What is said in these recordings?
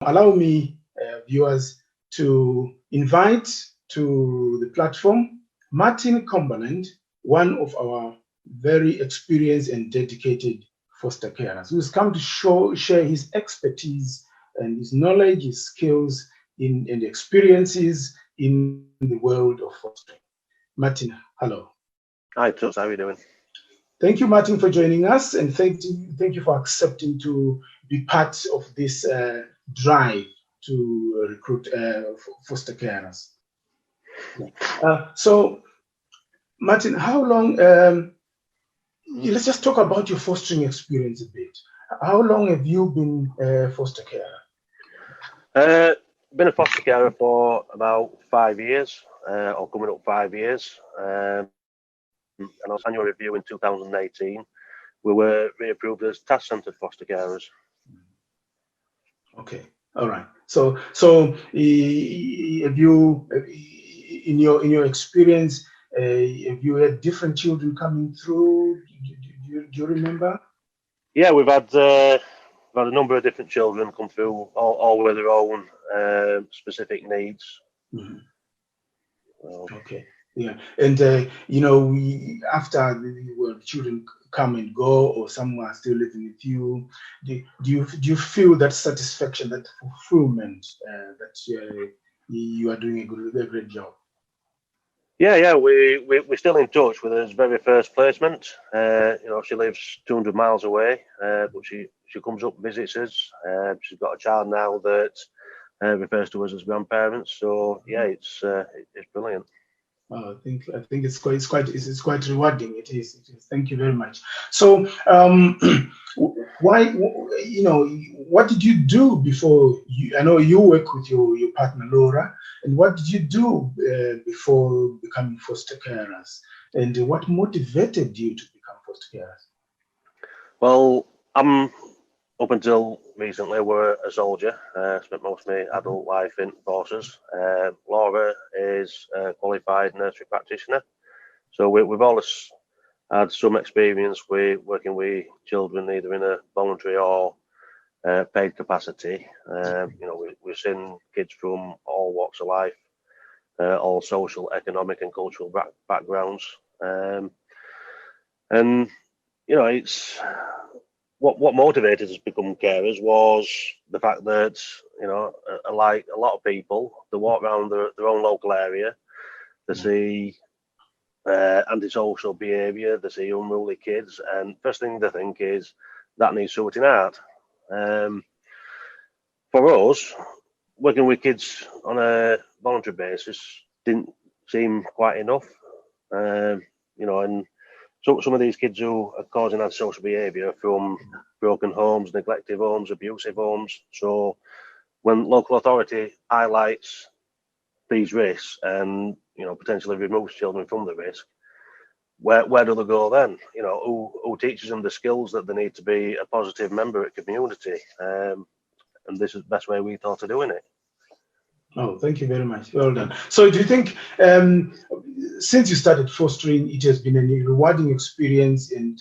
Allow me, viewers, to invite to the platform Martin Cumberland, one of our very experienced and dedicated foster carers, who's come to share his expertise and his knowledge, his skills and experiences in the world of fostering. Martin, hello. Hi, Toots. How are you doing? Thank you, Martin, for joining us, and thank you for accepting to be part of this drive to recruit foster carers. So, Martin, how long? Let's just talk about your fostering experience a bit. How long have you been a foster carer? Been a foster carer for about 5 years, or coming up 5 years. And on annual review in 2018, we were reapproved as task-centred foster carers. Okay, all right. So have you, in your experience, have you had different children coming through? Do you remember? Yeah, we've had a number of different children come through, all with their own specific needs. Mm-hmm. Okay. Yeah, and after the children come and go, or some are still living with you, do you feel that satisfaction, that fulfillment, that you are doing a great job? Yeah, we're still in touch with his very first placement. She lives 200 miles away, but she comes up, visits us. She's got a child now that refers to us as grandparents. So yeah, it's brilliant. I think it's quite rewarding. It is. Thank you very much. So, why? What did you do before? I know you work with your partner Laura, and what did you do before becoming foster carers? And what motivated you to become foster carers? Well, I'm up until recently were a soldier. Spent most of my adult life in forces. Laura is a qualified nursery practitioner, so we've always had some experience with working with children either in a voluntary or paid capacity. We've seen kids from all walks of life, all social, economic, and cultural backgrounds, and it's. What motivated us to become carers was the fact that, like a lot of people, they walk around their own local area, they see antisocial behaviour, they see unruly kids, and first thing they think is that needs sorting out. For us, working with kids on a voluntary basis didn't seem quite enough, and so some of these kids who are causing antisocial behaviour from broken homes, neglected homes, abusive homes. So when local authority highlights these risks and potentially removes children from the risk, where do they go then? Who teaches them the skills that they need to be a positive member of the community? And this is the best way we thought of doing it. Oh, thank you very much. Well done. So do you think, since you started fostering, it has been a rewarding experience and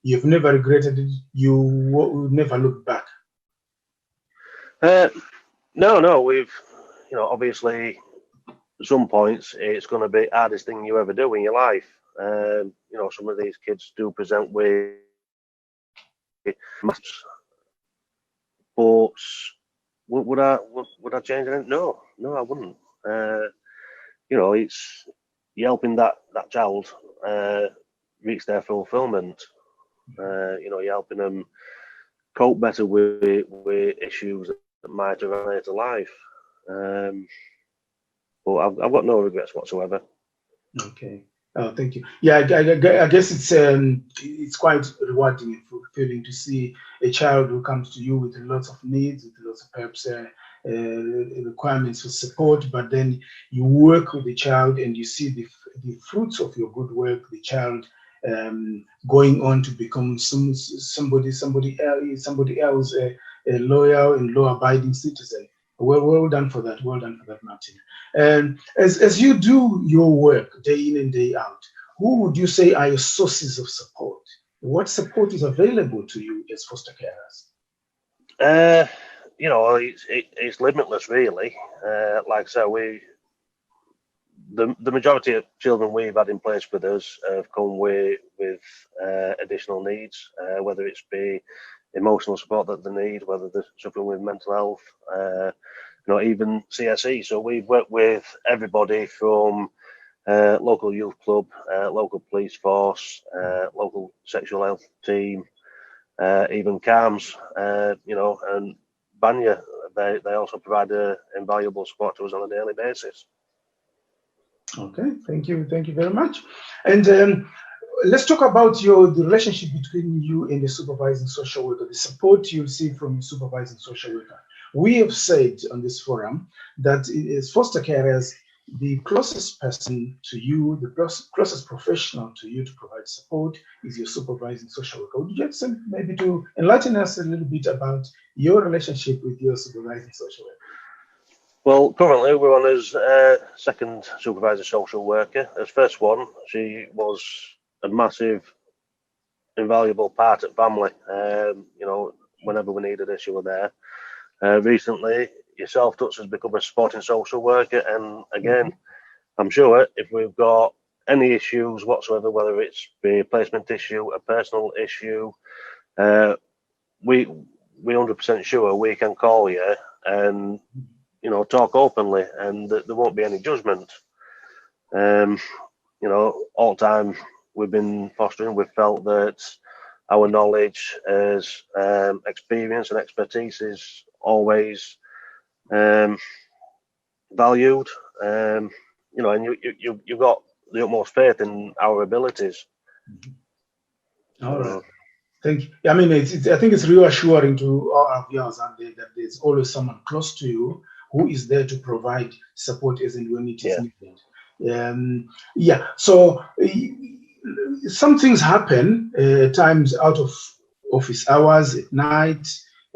you've never regretted it? You will never look back? No, we've, obviously at some points it's going to be the hardest thing you ever do in your life. Some of these kids do present with maths, but would I change anything? No, I wouldn't. It's you're helping that child reach their fulfillment. You're helping them cope better with issues that might arise later life. But I've got no regrets whatsoever. Okay. Oh, thank you. Yeah, I guess it's quite rewarding and fulfilling to see a child who comes to you with lots of needs, with lots of perhaps requirements for support, but then you work with the child and you see the fruits of your good work, the child going on to become somebody else, a loyal and law-abiding citizen. Well done for that. Well done for that, Martin. And as you do your work day in and day out, who would you say are your sources of support? What support is available to you as foster carers? you know, it's limitless, really. Like I said, the majority of children we've had in place with us have come with additional needs, whether it's be emotional support that they need, whether they're suffering with mental health, even CSE. So we've worked with everybody from local youth club, local police force, local sexual health team, even CAMS, and Banya. They also provide invaluable support to us on a daily basis. Okay, thank you very much. And let's talk about the relationship between you and the supervising social worker, the support you receive from your supervising social worker. We have said on this forum that as foster carers, the closest person to you, the closest professional to you to provide support is your supervising social worker. Would you like maybe to enlighten us a little bit about your relationship with your supervising social worker? Well, currently we're on as second supervisor social worker. As first one, she was a massive, invaluable part of family. Whenever we needed her, she was there. Recently, yourself, Tuts, has become a supporting social worker, and again, I'm sure if we've got any issues whatsoever, whether it's a placement issue, a personal issue, we 100% sure we can call you and talk openly, and there won't be any judgment. All the time we've been fostering, we've felt that our knowledge as experience and expertise is always valued. And you've got the utmost faith in our abilities. All right. Thank you. I mean, I think it's reassuring to all our viewers out there that there's always someone close to you who is there to provide support as and when it is needed. So some things happen at times out of office hours, at night,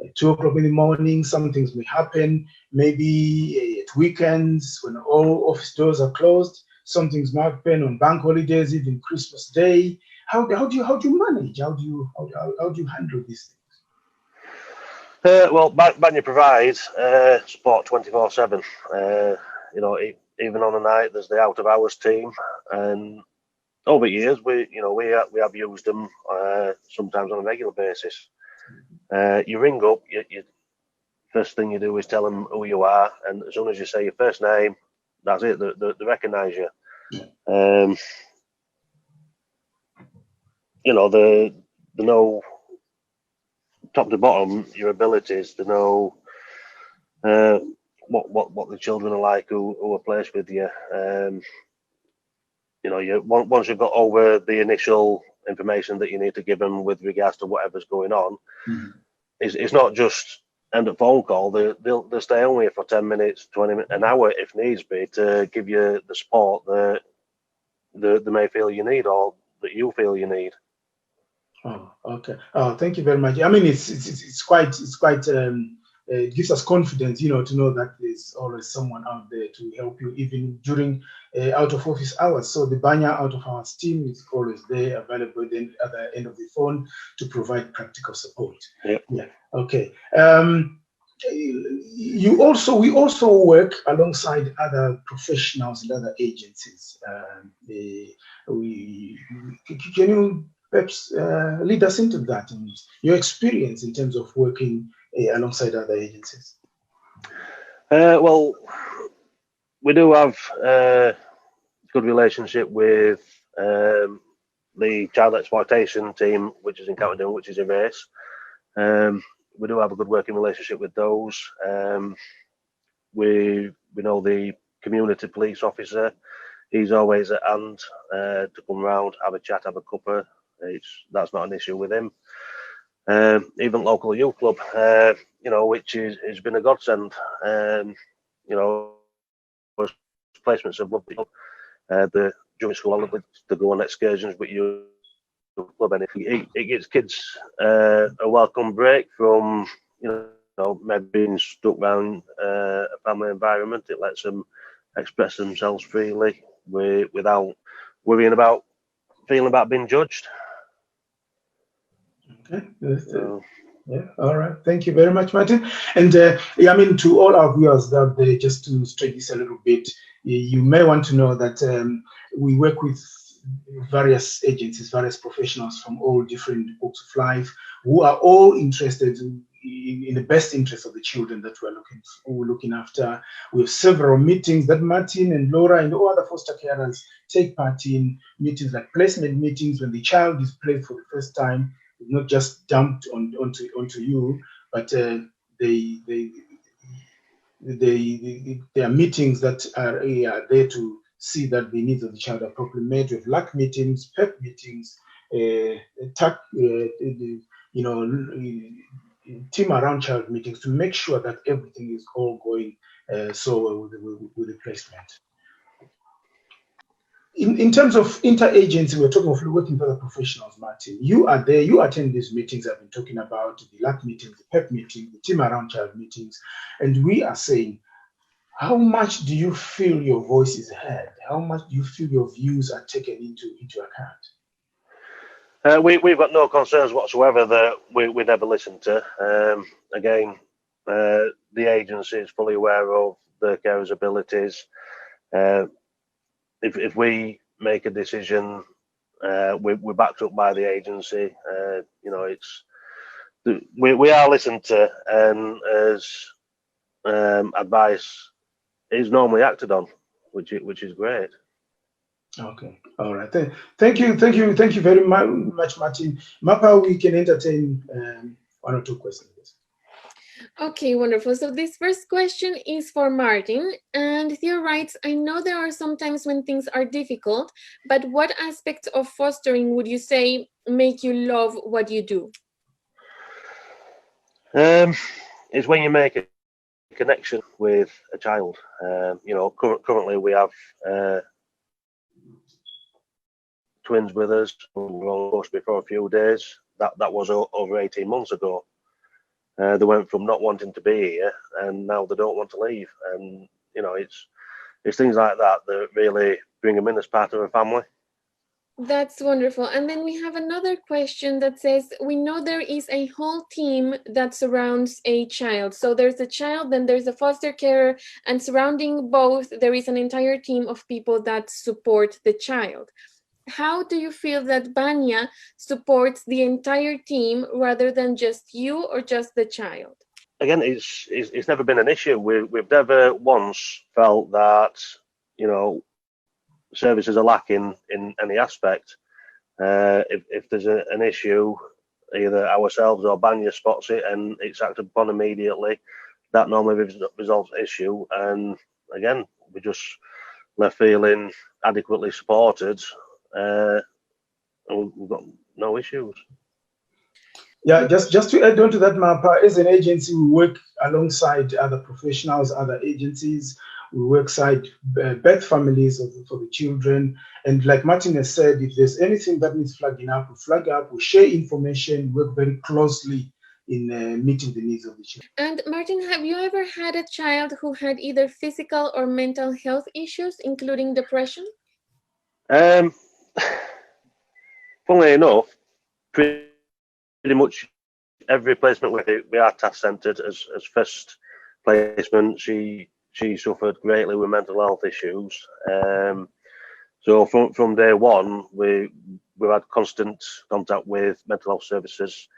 at 2 o'clock in the morning. Some things may happen maybe at weekends when all office doors are closed. Some things might happen on bank holidays, even Christmas Day. How do you manage? How do you handle these things? Well, Banya provides support 24/7. Even on a night, there's the out of hours team, and over years we have used them sometimes on a regular basis. You ring up, you first thing you do is tell them who you are, and as soon as you say your first name, that's it. They recognise you. They know top to bottom your abilities. They know what the children are like who are placed with you. Once you've got over the initial information that you need to give them with regards to whatever's going on, it's not just end of phone call. They'll stay on with you for 10 minutes, 20 minutes, an hour if needs be, to give you the support that they may feel you need or that you feel you need. Oh, okay. Oh, thank you very much. I mean, it's quite it gives us confidence, to know that there's always someone out there to help you, even during out of office hours. So the Banya out of hours team is always there, available at the other end of the phone to provide practical support. Yep. Yeah. Okay. We also work alongside other professionals and other agencies. Can you perhaps lead us into that and your experience in terms of working alongside other agencies? Well, we do have a good relationship with the child exploitation team, which is in County Down, which is a race. We do have a good working relationship with those. We know the community police officer. He's always at hand to come round, have a chat, have a cuppa. That's not an issue with him. Even local youth club, which has been a godsend. Placements have loved it. The junior school, I love to go on excursions with youth club, and it gives kids a welcome break from maybe being stuck around a family environment. It lets them express themselves freely without worrying about feeling about being judged. Okay. Yeah, all right. Thank you very much, Martin. And I mean, to all our viewers out there, just to stretch this a little bit, you may want to know that we work with various agencies, various professionals from all different walks of life, who are all interested in the best interest of the children that we're looking after. We have several meetings that Martin and Laura and all other foster carers take part in, meetings like placement meetings when the child is placed for the first time, not just dumped onto you, but there are meetings that are there to see that the needs of the child are properly met. We have LAC meetings, PEP meetings, TAC, you know, team around child meetings to make sure that everything is all going so well with the placement. In terms of interagency, we're talking of working with other professionals, Martin. You are there, you attend these meetings I've been talking about, the LAC meetings, the PEP meetings, the team around child meetings, and we are saying, how much do you feel your voice is heard? How much do you feel your views are taken into account? We've got no concerns whatsoever that we never listen to. Again, the agency is fully aware of the carers' abilities. If we make a decision, we're backed up by the agency. You know, we are listened to, and as advice is normally acted on, which is great. Okay, all right. Thank you very much, Martin. Mapa, we can entertain one or two questions. Okay, wonderful. So this first question is for Martin, and Theo writes, I know there are some times when things are difficult, but what aspects of fostering would you say make you love what you do? It's when you make a connection with a child. You know, currently we have twins with us. We were supposed to be for a few days. That was over 18 months ago. They went from not wanting to be here, and now they don't want to leave. And you know, it's things like that that really bring them in as part of a family. That's wonderful. And then we have another question that says, we know there is a whole team that surrounds a child. So there's a child, then there's a foster carer, and surrounding both, there is an entire team of people that support the child. How do you feel that Banya supports the entire team rather than just you or just the child? Again, it's never been an issue. We've never once felt that, you know, services are lacking in any aspect. If there's an issue, either ourselves or Banya spots it and it's acted upon immediately, that normally resolves the issue. And again, we just left feeling adequately supported. And we've got no issues. Yeah, just to add on to that, Mapa, as an agency, we work alongside other professionals, other agencies. We work side birth families for the children. And like Martin has said, if there's anything that needs flagging up, we flag up, we share information, work very closely in meeting the needs of the children. And Martin, have you ever had a child who had either physical or mental health issues, including depression? Funnily enough, pretty much every placement we are task centred. As first placement, she suffered greatly with mental health issues. So from day one, we've had constant contact with mental health services,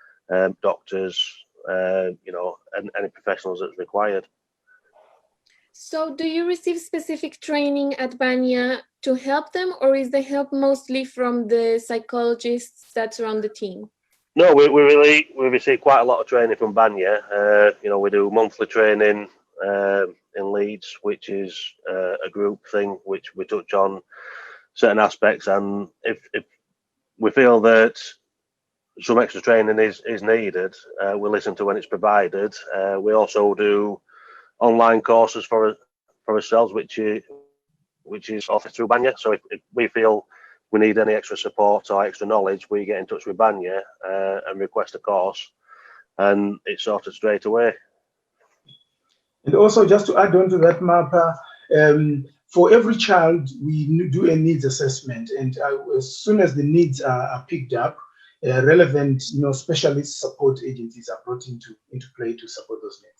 doctors, you know, and any professionals that's required. So do you receive specific training at Banya to help them, or is the help mostly from the psychologists that surround the team? No, we receive quite a lot of training from Banya. You know, we do monthly training in Leeds, which is a group thing, which we touch on certain aspects. And if we feel that some extra training is needed, we listen to when it's provided. We also do online courses for ourselves, which is offered through Banya. So if we feel we need any extra support or extra knowledge, we get in touch with Banya and request a course, and it's sorted straight away. And also, just to add on to that, Mapa, for every child, we do a needs assessment, and as soon as the needs are picked up, relevant, specialist support agencies are brought into play to support those needs.